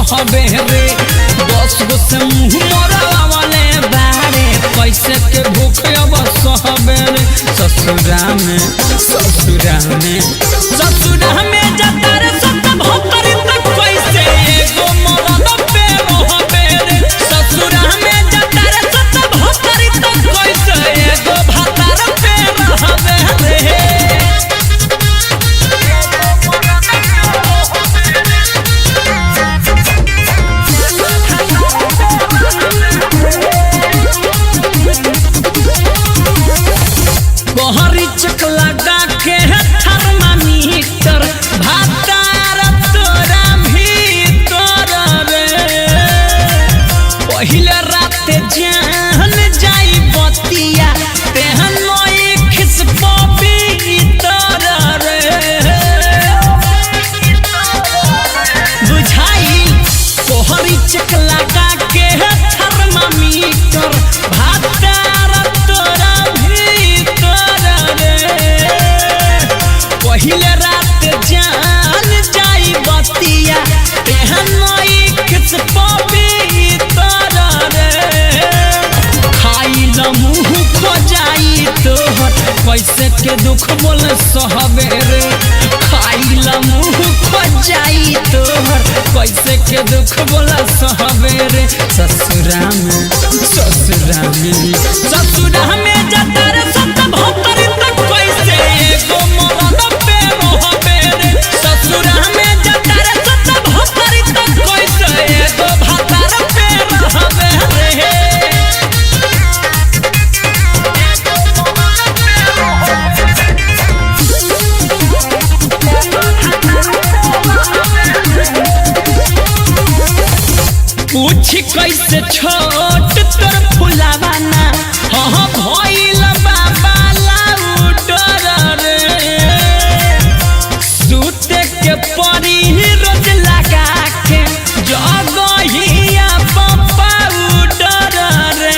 सहबे रे 10 गो से मुँह मरवाले बारे कैसे के भूख अब सहबे रे ससुरा में जाता रे सत भोकर तक कैसे एगो मरद पे रहबे रे ससुरा में जाता रे सत भोकर तक कैसे एगो भातार पे रहबे रे बहरी चक लगा के थर्मामीटर भातार तोरा भीतर रे पहले रात जान जाई बतिया तेहन नई खिस पवित्र रे बुझाई बहरी चक लगा के थर्मामीटर भातार तोरा पहले रात जान जाई बतिया तेहन नई खिस पवित्र रे खाई ल मुँह खो जाई तोहर कैसे के दुख बोल सहबे रे खाई ल मुँह खो जाई तोहर कैसे के दुख बोल सहबे रे ससुरा में जाता रे सत भोकर तक कैसे एगो मरद पे रहबे रे ससुरा में जाता रे सत भोकर तक कैसे एगो भातार पे रहबे रे पूछ कैसे छोट तोर फुलावाना हाँ भइल बाबा लाउटर रे सूते के परी रोज लगा के जगहिया पप्पा उडर रे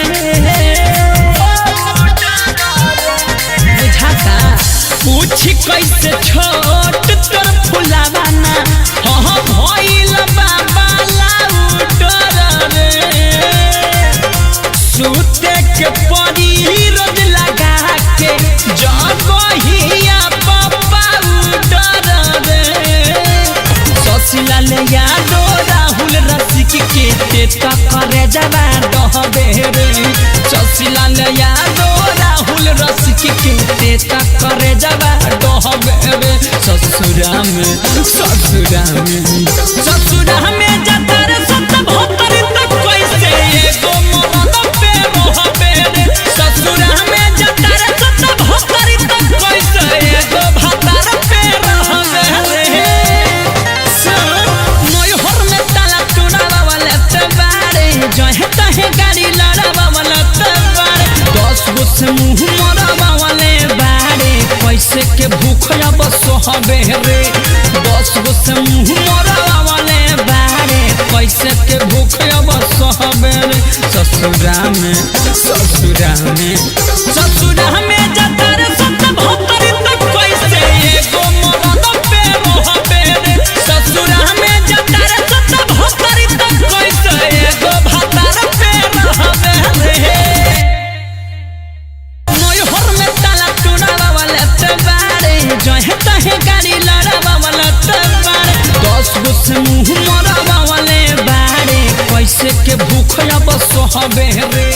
बुझाता पूछ कैसे छोट तोर फुलावाना हाँ भइल बाबा सूते के परी रोज लगा के जगहिया पप्पा उडर रे ससिला ले यादो राहुल रसिक के तेता करे जवा डहबे रे ससिला ले यादो राहुल रसिक के तेता करे जवा डहबे रे ससुरा में जाता रे सत भोकर तक कैसे एगो मरद पे रहबे रे ससुरा में जाता रे सत भोकर तक कैसे एगो भातार पे रहबे रे नैहर में ताला टुनावा वाले तबारे जहे तहे गाड़ी लड़ावा वाला तबारे 10 गो से मुँह मरवा वाले बारे कैसे के भूख अब सहबे रे 10 गो से मुँह मरवा वाले बारे कैसे के भूख अब सहबे रे ससुरा में जाता रे सत भोकर तक कैसे एगो मरद पे रहबे रे ससुरा में जाता रे सत भोकर तक कैसे एगो भातार पे रहबे रे नैहर में ताला टुनावा वाले तबारे जहे तहे गाड़ी लड़ावा वाला तबारे 10 गो से मुँह मरवा वाले बारे कैसे के भूख अब सहबे रे